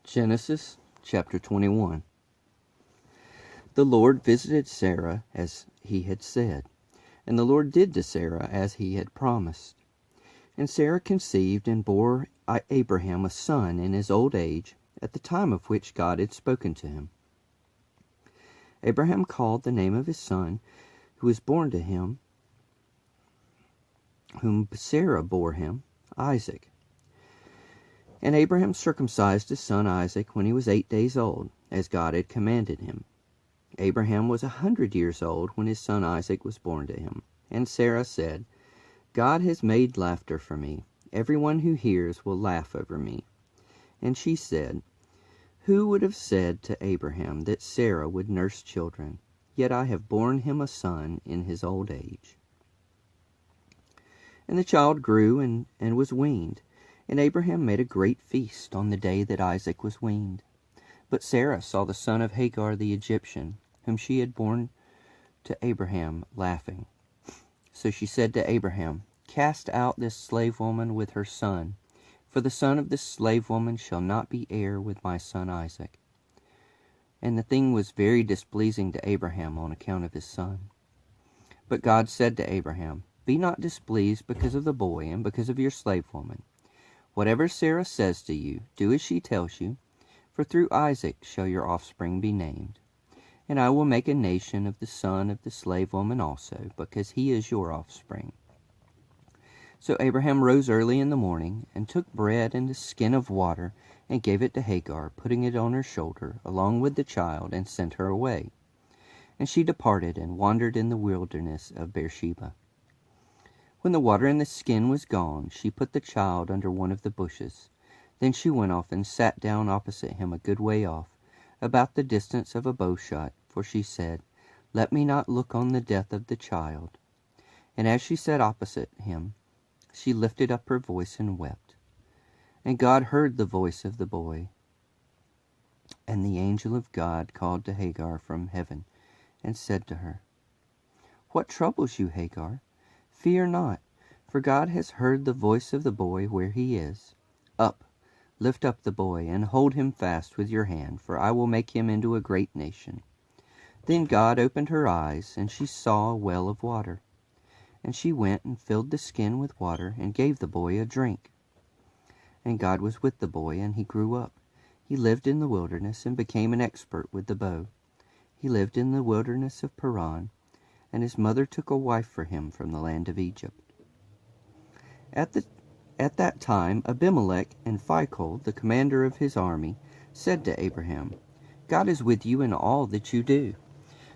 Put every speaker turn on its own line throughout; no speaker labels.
Genesis chapter 21. The Lord visited Sarah as he had said, and the Lord did to Sarah as he had promised. And Sarah conceived and bore Abraham a son in his old age, at the time of which God had spoken to him. Abraham called the name of his son, who was born to him, whom Sarah bore him, Isaac. And Abraham circumcised his son Isaac when he was 8 days old, as God had commanded him. Abraham was 100 years old when his son Isaac was born to him. And Sarah said, God has made laughter for me. Everyone who hears will laugh over me. And she said, Who would have said to Abraham that Sarah would nurse children? Yet I have borne him a son in his old age. And the child grew and was weaned. And Abraham made a great feast on the day that Isaac was weaned. But Sarah saw the son of Hagar the Egyptian, whom she had borne to Abraham, laughing. So she said to Abraham, Cast out this slave woman with her son, for the son of this slave woman shall not be heir with my son Isaac. And the thing was very displeasing to Abraham on account of his son. But God said to Abraham, Be not displeased because of the boy and because of your slave woman. Whatever Sarah says to you, do as she tells you, for through Isaac shall your offspring be named. And I will make a nation of the son of the slave woman also, because he is your offspring. So Abraham rose early in the morning, and took bread and a skin of water, and gave it to Hagar, putting it on her shoulder, along with the child, and sent her away. And she departed, and wandered in the wilderness of Beersheba. When the water in the skin was gone, she put the child under one of the bushes. Then she went off and sat down opposite him a good way off, about the distance of a bowshot, for she said, Let me not look on the death of the child. And as she sat opposite him, she lifted up her voice and wept. And God heard the voice of the boy. And the angel of God called to Hagar from heaven, and said to her, What troubles you, Hagar? Fear not, for God has heard the voice of the boy where he is. Up, lift up the boy, and hold him fast with your hand, for I will make him into a great nation. Then God opened her eyes, and she saw a well of water. And she went and filled the skin with water, and gave the boy a drink. And God was with the boy, and he grew up. He lived in the wilderness, and became an expert with the bow. He lived in the wilderness of Paran, and his mother took a wife for him from the land of Egypt. At that time Abimelech and Phicol, the commander of his army, said to Abraham, God is with you in all that you do.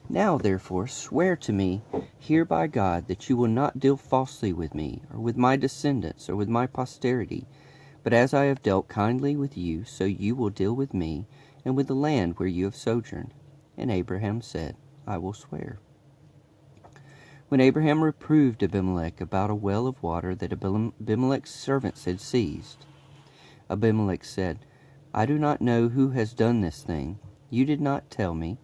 Now therefore swear to me here by God that you will not deal falsely with me, or with my descendants, or with my posterity, but as I have dealt kindly with you, so you will deal with me, and with the land where you have sojourned. And Abraham said, I will swear. When Abraham reproved Abimelech about a well of water that Abimelech's servants had seized, Abimelech said, I do not know who has done this thing. You did not tell me,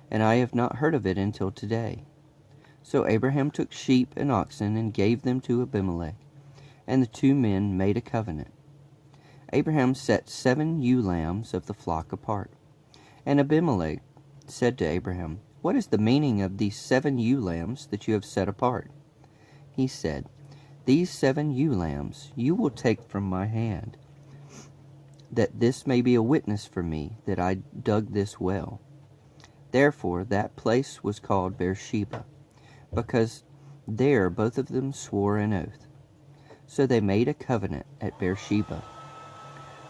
and I have not heard of it until today. So Abraham took sheep and oxen and gave them to Abimelech, and the two men made a covenant. Abraham set 7 ewe lambs of the flock apart. And Abimelech said to Abraham, What is the meaning of these 7 ewe lambs that you have set apart? He said, These 7 ewe lambs you will take from my hand, that this may be a witness for me that I dug this well. Therefore that place was called Beersheba, because there both of them swore an oath. So they made a covenant at Beersheba.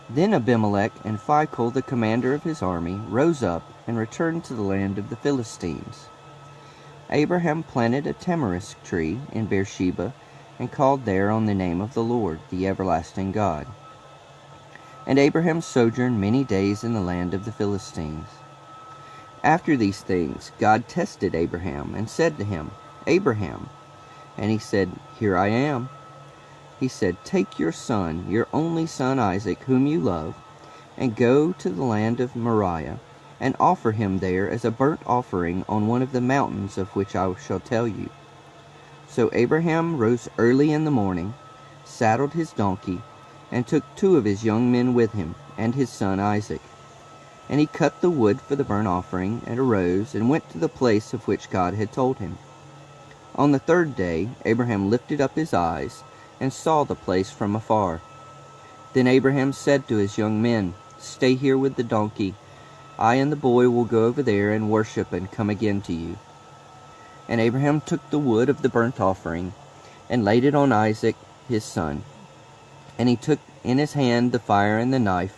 Then Abimelech and Phicol, the commander of his army, rose up and returned to the land of the Philistines. Abraham planted a tamarisk tree in Beersheba, and called there on the name of the Lord, the everlasting God. And Abraham sojourned many days in the land of the Philistines. After these things God tested Abraham, and said to him, Abraham. And he said, Here I am. He said, Take your son, your only son Isaac, whom you love, and go to the land of Moriah, and offer him there as a burnt offering on one of the mountains of which I shall tell you. So Abraham rose early in the morning, saddled his donkey, and took 2 of his young men with him, and his son Isaac. And he cut the wood for the burnt offering, and arose, and went to the place of which God had told him. On the third day Abraham lifted up his eyes, and saw the place from afar. Then Abraham said to his young men, "Stay here with the donkey. I and the boy will go over there and worship and come again to you." And Abraham took the wood of the burnt offering, and laid it on Isaac his son. And he took in his hand the fire and the knife.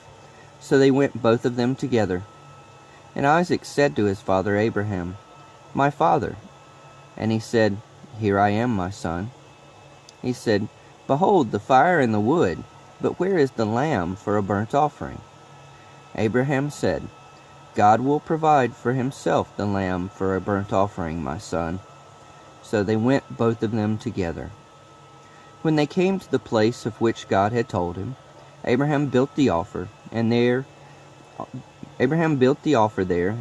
So they went both of them together. And Isaac said to his father Abraham, "My father." And he said, "Here I am, my son." He said, "Behold the fire and the wood, but where is the lamb for a burnt offering?" Abraham said, "God will provide for himself the lamb for a burnt offering, my son." So they went both of them together. When they came to the place of which God had told him, Abraham built the altar there,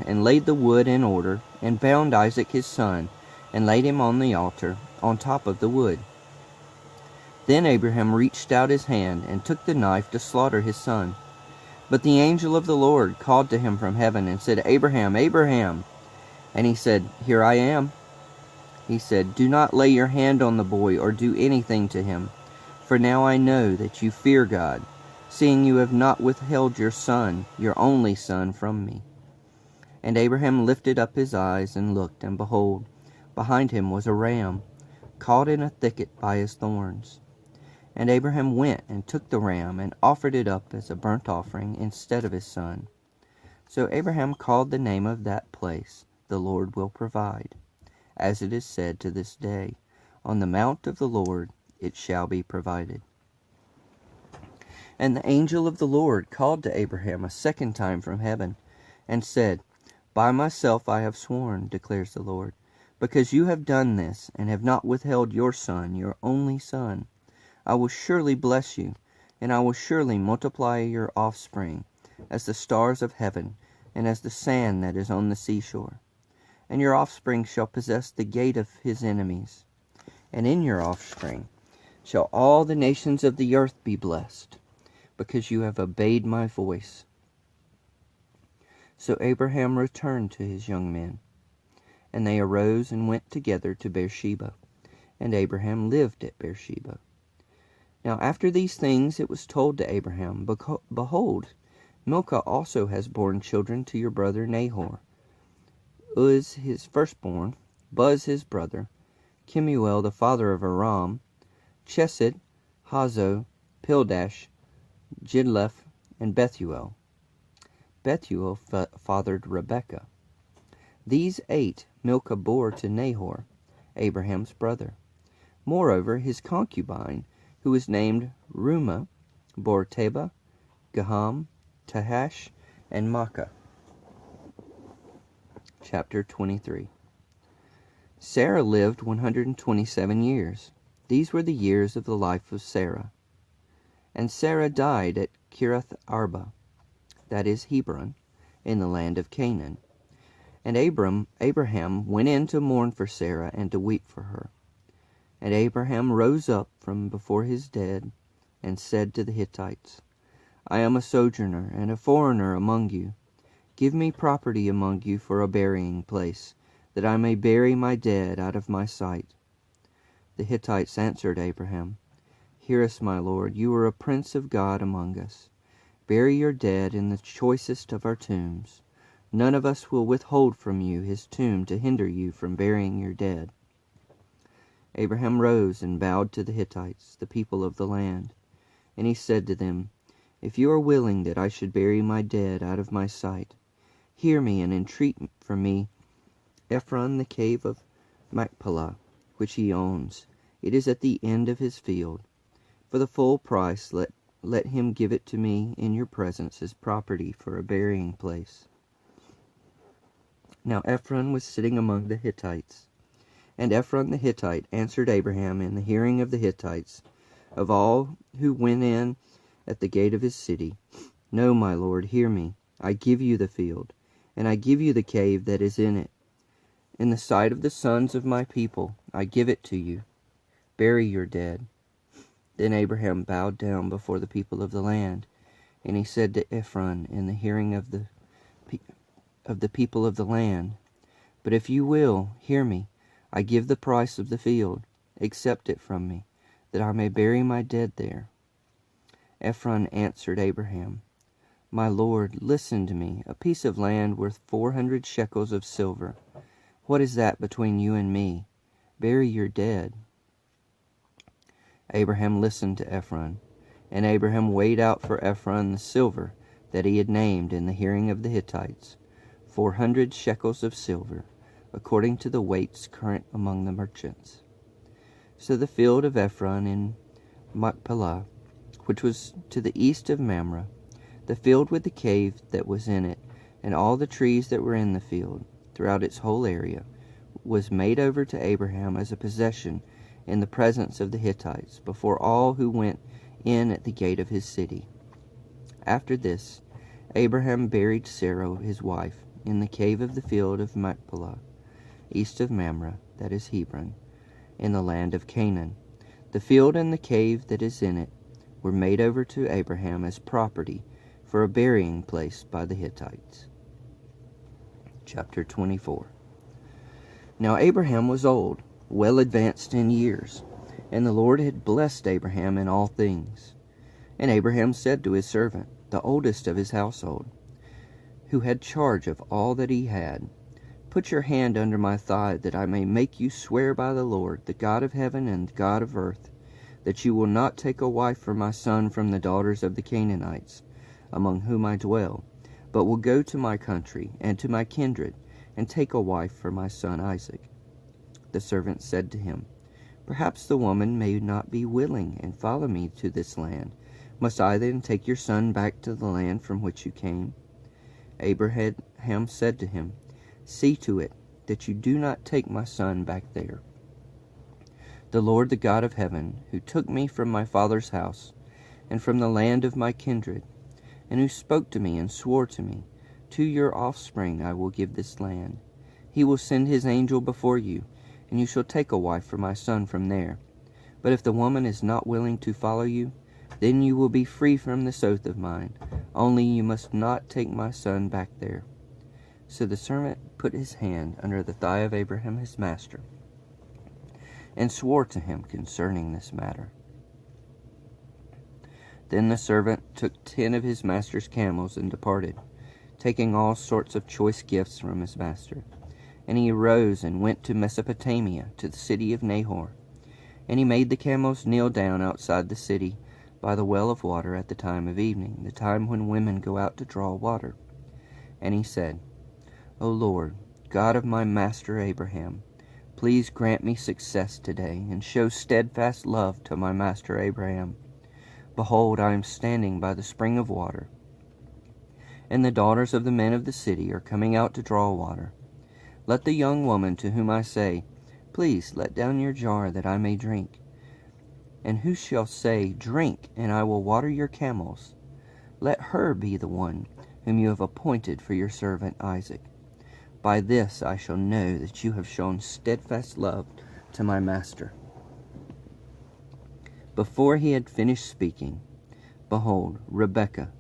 and laid the wood in order, and bound Isaac his son, and laid him on the altar, on top of the wood. Then Abraham reached out his hand, and took the knife to slaughter his son. But the angel of the Lord called to him from heaven, and said, "Abraham, Abraham." And he said, "Here I am." He said, "Do not lay your hand on the boy, or do anything to him. For now I know that you fear God, seeing you have not withheld your son, your only son, from me." And Abraham lifted up his eyes and looked, and behold, behind him was a ram, caught in a thicket by his thorns. And Abraham went and took the ram, and offered it up as a burnt offering instead of his son. So Abraham called the name of that place, "The Lord will provide," as it is said to this day, "On the mount of the Lord it shall be provided." And the angel of the Lord called to Abraham a second time from heaven, and said, "By myself I have sworn, declares the Lord, because you have done this, and have not withheld your son, your only son. I will surely bless you, and I will surely multiply your offspring as the stars of heaven, and as the sand that is on the seashore. And your offspring shall possess the gate of his enemies. And in your offspring shall all the nations of the earth be blessed, because you have obeyed my voice." So Abraham returned to his young men, and they arose and went together to Beersheba, and Abraham lived at Beersheba. Now after these things it was told to Abraham, "Behold, Milcah also has borne children to your brother Nahor, Uz his firstborn, Buz his brother, Kemuel the father of Aram, Chesed, Hazo, Pildash, Jidlaph, and Bethuel." Bethuel fathered Rebekah. These 8 Milcah bore to Nahor, Abraham's brother. Moreover, his concubine, who was named Reumah, bore Tebah, Gaham, Tahash, and Maachah. Chapter 23. Sarah lived 127 years. These were the years of the life of Sarah. And Sarah died at Kiriath Arba, that is Hebron, in the land of Canaan. And Abraham went in to mourn for Sarah and to weep for her. And Abraham rose up from before his dead, and said to the Hittites, "I am a sojourner and a foreigner among you. Give me property among you for a burying place, that I may bury my dead out of my sight." The Hittites answered Abraham, "Hear us, my lord, you are a prince of God among us. Bury your dead in the choicest of our tombs. None of us will withhold from you his tomb to hinder you from burying your dead." Abraham rose and bowed to the Hittites, the people of the land. And he said to them, "If you are willing that I should bury my dead out of my sight, hear me and entreat for me Ephron the cave of Machpelah, which he owns. It is at the end of his field. For the full price let him give it to me in your presence as property for a burying place." Now Ephron was sitting among the Hittites. And Ephron the Hittite answered Abraham in the hearing of the Hittites, of all who went in at the gate of his city, "No, my lord, hear me. I give you the field, and I give you the cave that is in it. In the sight of the sons of my people I give it to you. Bury your dead." Then Abraham bowed down before the people of the land, and he said to Ephron in the hearing of the of the people of the land. But if you will hear me, I give the price of the field. Accept it from me, that I may bury my dead there." Ephron answered Abraham, "My lord, listen to me. A piece of land worth 400 shekels of silver. What is that between you and me? Bury your dead." Abraham listened to Ephron, and Abraham weighed out for Ephron the silver that he had named in the hearing of the Hittites, 400 shekels of silver, according to the weights current among the merchants. So the field of Ephron in Machpelah, which was to the east of Mamre, the field with the cave that was in it, and all the trees that were in the field, throughout its whole area, was made over to Abraham as a possession in the presence of the Hittites, before all who went in at the gate of his city. After this, Abraham buried Sarah his wife in the cave of the field of Machpelah, east of Mamre, that is Hebron, in the land of Canaan. The field and the cave that is in it were made over to Abraham as property for a burying place by the Hittites. Chapter 24. Now Abraham was old, well advanced in years, and the Lord had blessed Abraham in all things. And Abraham said to his servant, the oldest of his household, who had charge of all that he had, "Put your hand under my thigh, that I may make you swear by the Lord, the God of heaven and the God of earth, that you will not take a wife for my son from the daughters of the Canaanites, among whom I dwell, but will go to my country and to my kindred, and take a wife for my son Isaac." The servant said to him, "Perhaps the woman may not be willing, and follow me to this land. Must I then take your son back to the land from which you came?" Abraham said to him, "See to it that you do not take my son back there. The Lord, the God of heaven, who took me from my father's house and from the land of my kindred, and who spoke to me and swore to me, 'To your offspring I will give this land,' he will send his angel before you, and you shall take a wife for my son from there. But if the woman is not willing to follow you, then you will be free from this oath of mine. Only you must not take my son back there." So the servant put his hand under the thigh of Abraham his master, and swore to him concerning this matter. Then the servant took 10 of his master's camels and departed, taking all sorts of choice gifts from his master. And he arose and went to Mesopotamia, to the city of Nahor. And he made the camels kneel down outside the city by the well of water at the time of evening, the time when women go out to draw water. And he said, "O Lord, God of my master Abraham, please grant me success today, and show steadfast love to my master Abraham. Behold, I am standing by the spring of water, and the daughters of the men of the city are coming out to draw water. Let the young woman to whom I say, 'Please let down your jar that I may drink,' and who shall say, 'Drink, and I will water your camels,' let her be the one whom you have appointed for your servant Isaac. By this I shall know that you have shown steadfast love to my master." Before he had finished speaking, behold, Rebekah,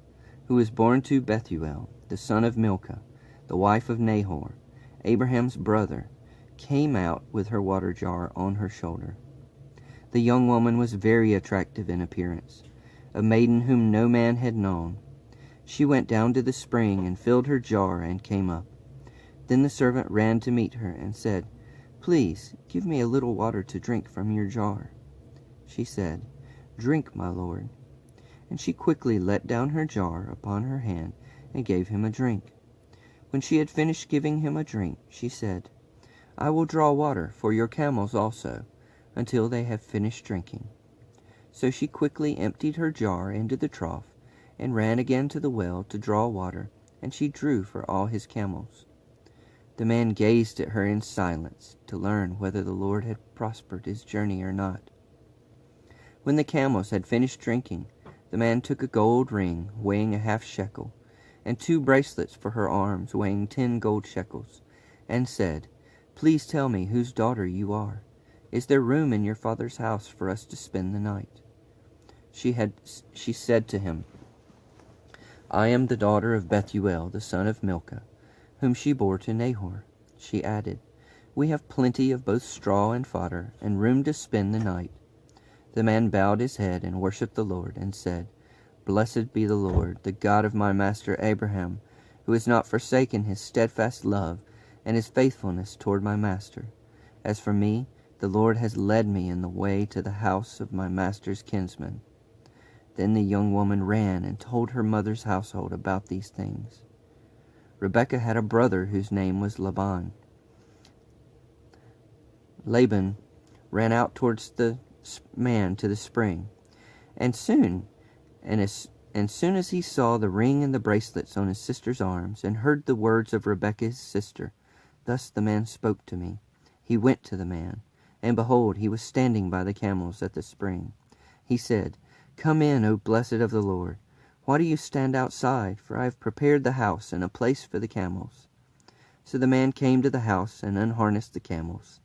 who was born to Bethuel, the son of Milcah, the wife of Nahor, Abraham's brother, came out with her water jar on her shoulder. The young woman was very attractive in appearance, a maiden whom no man had known. She went down to the spring and filled her jar and came up. Then the servant ran to meet her and said, "Please, give me a little water to drink from your jar." She said, "Drink, my lord." And she quickly let down her jar upon her hand and gave him a drink. When she had finished giving him a drink, she said, "I will draw water for your camels also, until they have finished drinking." So she quickly emptied her jar into the trough, and ran again to the well to draw water, and she drew for all his camels. The man gazed at her in silence, to learn whether the Lord had prospered his journey or not. When the camels had finished drinking, the man took a gold ring weighing a half shekel, and 2 bracelets for her arms weighing 10 gold shekels, and said, "Please tell me whose daughter you are. Is there room in your father's house for us to spend the night?" She said to him, I am the daughter of Bethuel, the son of Milcah, whom she bore to Nahor. She added, We have plenty of both straw and fodder, and room to spend the night. The man bowed his head and worshipped the Lord, and said, Blessed be the Lord, the God of my master Abraham, who has not forsaken his steadfast love and his faithfulness toward my master. As for me, the Lord has led me in the way to the house of my master's kinsman. Then the young woman ran and told her mother's household about these things. Rebekah had a brother whose name was Laban. Laban ran out towards the man to the spring, and as soon as he saw the ring and the bracelets on his sister's arms, and heard the words of Rebekah his sister, thus the man spoke to me. He went to the man, and behold, he was standing by the camels at the spring. He said, Come in, O blessed of the Lord. Why do you stand outside? For I have prepared the house and a place for the camels. So the man came to the house and unharnessed the camels,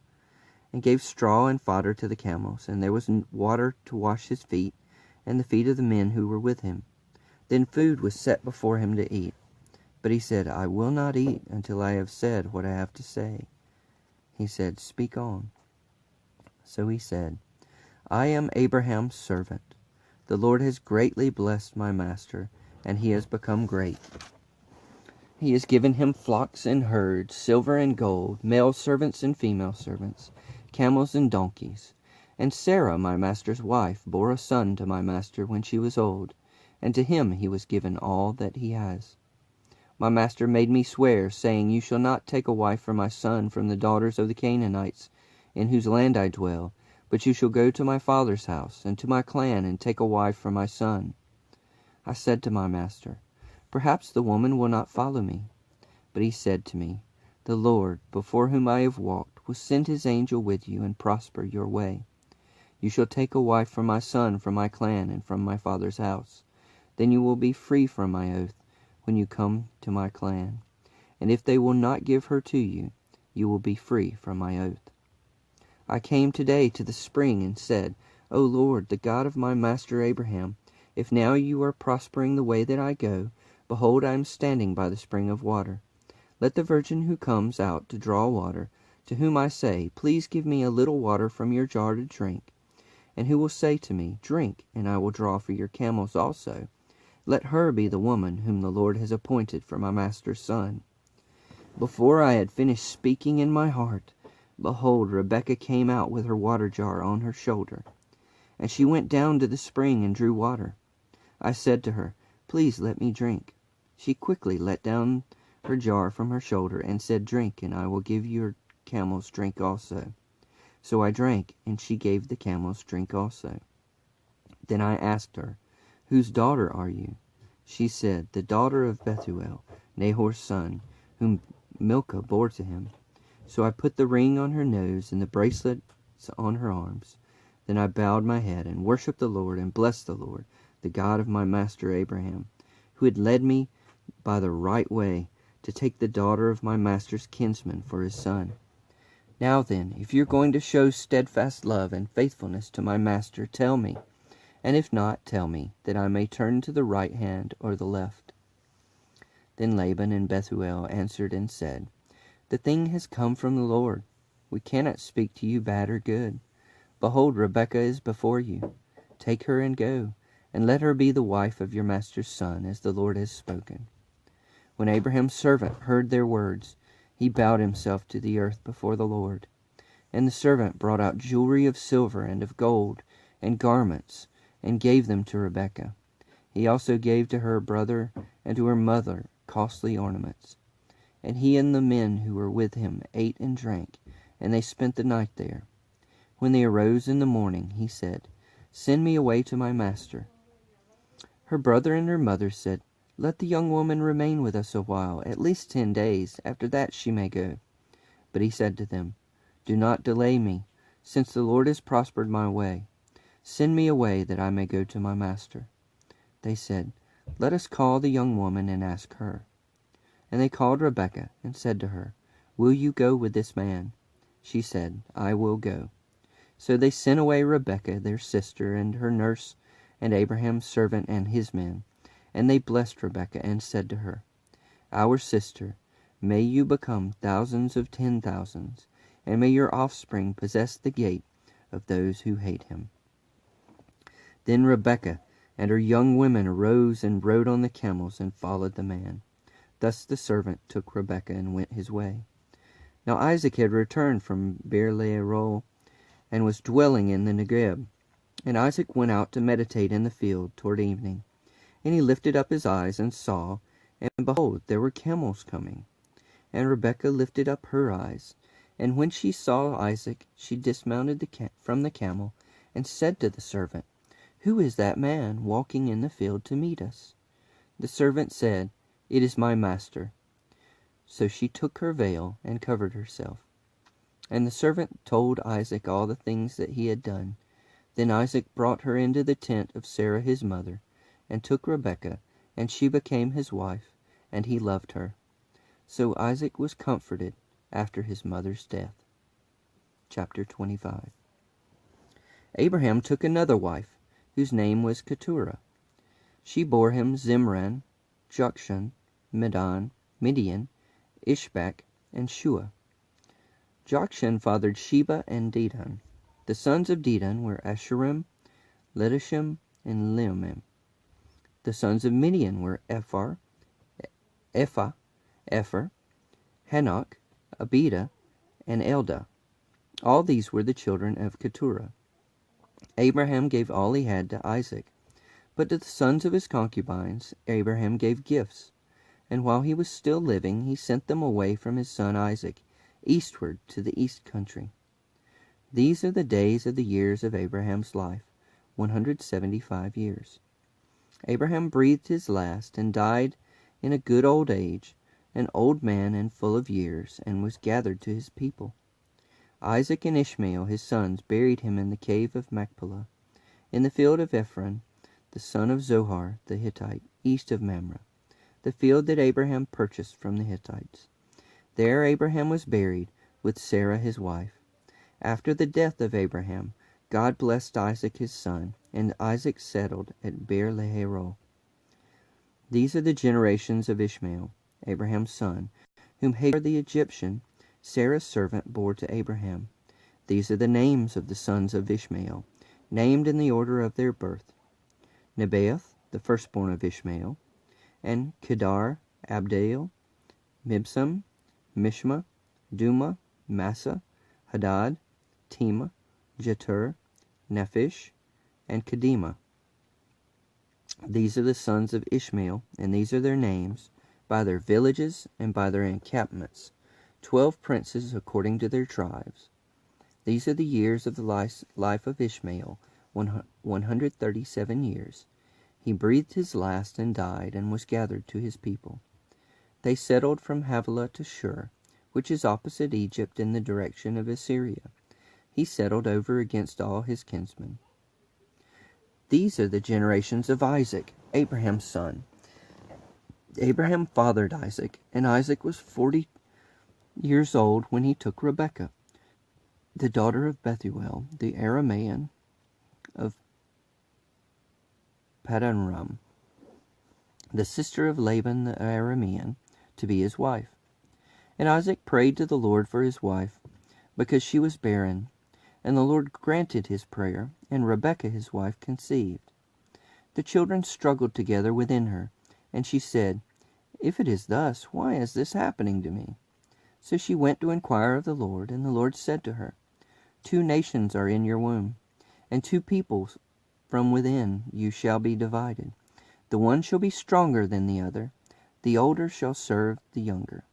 and gave straw and fodder to the camels, and there was water to wash his feet and the feet of the men who were with him. Then food was set before him to eat. But he said, I will not eat until I have said what I have to say. He said, Speak on. So he said, I am Abraham's servant. The Lord has greatly blessed my master, and he has become great. He has given him flocks and herds, silver and gold, male servants and female servants, camels and donkeys. And Sarah, my master's wife, bore a son to my master when she was old, and to him he was given all that he has. My master made me swear, saying, You shall not take a wife for my son from the daughters of the Canaanites, in whose land I dwell, but you shall go to my father's house, and to my clan, and take a wife for my son. I said to my master, Perhaps the woman will not follow me. But he said to me, The Lord, before whom I have walked, will send his angel with you, and prosper your way. You shall take a wife for my son from my clan, and from my father's house. Then you will be free from my oath when you come to my clan. And if they will not give her to you, you will be free from my oath. I came today to the spring and said, O Lord, the God of my master Abraham, if now you are prospering the way that I go, behold, I am standing by the spring of water. Let the virgin who comes out to draw water, to whom I say, Please give me a little water from your jar to drink, and who will say to me, Drink, and I will draw for your camels also, let her be the woman whom the Lord has appointed for my master's son. Before I had finished speaking in my heart, behold, Rebekah came out with her water jar on her shoulder, and she went down to the spring and drew water. I said to her, Please let me drink. She quickly let down her jar from her shoulder and said, Drink, and I will give your camels drink also. So I drank, and she gave the camels drink also. Then I asked her, Whose daughter are you? She said, The daughter of Bethuel, Nahor's son, whom Milcah bore to him. So I put the ring on her nose and the bracelets on her arms. Then I bowed my head and worshipped the Lord and blessed the Lord, the God of my master Abraham, who had led me by the right way to take the daughter of my master's kinsman for his son. Now then, if you're going to show steadfast love and faithfulness to my master, tell me, and if not, tell me, that I may turn to the right hand or the left. Then Laban and Bethuel answered and said, The thing has come from the Lord. We cannot speak to you bad or good. Behold, Rebekah is before you. Take her and go, and let her be the wife of your master's son, as the Lord has spoken. When Abraham's servant heard their words, he bowed himself to the earth before the Lord. And the servant brought out jewelry of silver and of gold, and garments, and gave them to Rebekah. He also gave to her brother and to her mother costly ornaments. And he and the men who were with him ate and drank, and they spent the night there. When they arose in the morning, he said, Send me away to my master. Her brother and her mother said, Let the young woman remain with us a while, at least 10 days. After that she may go. But he said to them, Do not delay me, since the Lord has prospered my way. Send me away, that I may go to my master. They said, Let us call the young woman and ask her. And they called Rebekah and said to her, Will you go with this man? She said, I will go. So they sent away Rebekah their sister and her nurse and Abraham's servant and his men, And they blessed Rebekah and said to her, Our sister, may you become thousands of 10,000s, and may your offspring possess the gate of those who hate him. Then Rebekah and her young women arose and rode on the camels and followed the man. Thus the servant took Rebekah and went his way. Now Isaac had returned from Beer-lahai-roi and was dwelling in the Negeb. And Isaac went out to meditate in the field toward evening. And he lifted up his eyes and saw, and behold, there were camels coming. And Rebekah lifted up her eyes, and when she saw Isaac, she dismounted from the camel, and said to the servant, Who is that man walking in the field to meet us? The servant said, It is my master. So she took her veil and covered herself. And the servant told Isaac all the things that he had done. Then Isaac brought her into the tent of Sarah his mother, and took Rebekah, and she became his wife, and he loved her. So Isaac was comforted after his mother's death. Chapter 25. Abraham took another wife, whose name was Keturah. She bore him Zimran, Jokshan, Medan, Midian, Ishbak, and Shua. Jokshan fathered Sheba and Dedan. The sons of Dedan were Asherim, Letishim, and Leumim. The sons of Midian were Ephah, Epher, Hanok, Abida, and Eldah. All these were the children of Keturah. Abraham gave all he had to Isaac, but to the sons of his concubines Abraham gave gifts, and while he was still living he sent them away from his son Isaac, eastward to the east country. These are the days of the years of Abraham's life, 175 years. Abraham breathed his last and died in a good old age, an old man and full of years, and was gathered to his people. Isaac and Ishmael his sons buried him in the cave of Machpelah, in the field of Ephron, the son of Zohar the Hittite, east of Mamre, the field that Abraham purchased from the Hittites. There Abraham was buried with Sarah his wife. After the death of Abraham, God blessed Isaac his son, and Isaac settled at Beer-lahai-roi. These are the generations of Ishmael, Abraham's son, whom Hagar the Egyptian, Sarah's servant, bore to Abraham. These are the names of the sons of Ishmael, named in the order of their birth: Nebaioth, the firstborn of Ishmael, and Kedar, Abdeel, Mibsam, Mishma, Duma, Massa, Hadad, Tema, Jetur, Nephish, and Kedema. These are the sons of Ishmael, and these are their names, by their villages and by their encampments, 12 princes according to their tribes. These are the years of the life of Ishmael, 137 years. He breathed his last and died, and was gathered to his people. They settled from Havilah to Shur, which is opposite Egypt in the direction of Assyria. He settled over against all his kinsmen. These are the generations of Isaac, Abraham's son. Abraham fathered Isaac, and Isaac was 40 years old when he took Rebekah, the daughter of Bethuel, the Aramean of Padanaram, the sister of Laban the Aramean, to be his wife. And Isaac prayed to the Lord for his wife, because she was barren. And the Lord granted his prayer, and Rebekah his wife conceived. The children struggled together within her, and she said, If it is thus, why is this happening to me? So she went to inquire of the Lord, and the Lord said to her, 2 nations are in your womb, and 2 peoples from within you shall be divided. The one shall be stronger than the other, the older shall serve the younger.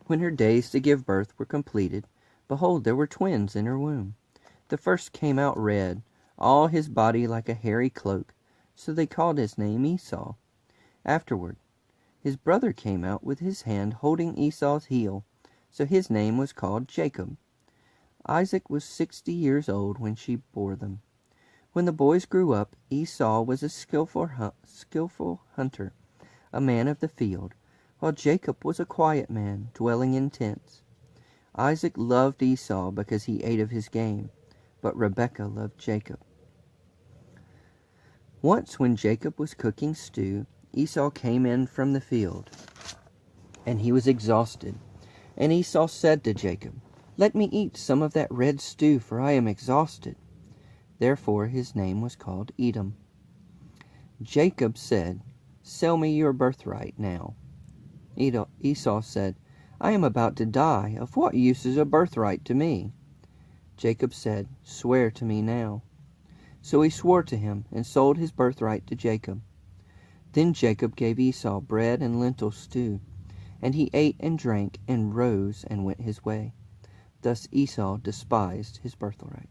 When her days to give birth were completed, behold, there were twins in her womb. The first came out red, all his body like a hairy cloak, so they called his name Esau. Afterward, his brother came out with his hand holding Esau's heel, so his name was called Jacob. Isaac was 60 years old when she bore them. When the boys grew up, Esau was a skillful hunter, a man of the field, while Jacob was a quiet man, dwelling in tents. Isaac loved Esau because he ate of his game, but Rebekah loved Jacob. Once when Jacob was cooking stew, Esau came in from the field, and he was exhausted. And Esau said to Jacob, "Let me eat some of that red stew, for I am exhausted." Therefore his name was called Edom. Jacob said, "Sell me your birthright now." Esau said, "I am about to die. Of what use is a birthright to me?" Jacob said, "Swear to me now." So he swore to him, and sold his birthright to Jacob. Then Jacob gave Esau bread and lentil stew, and he ate and drank, and rose and went his way. Thus Esau despised his birthright.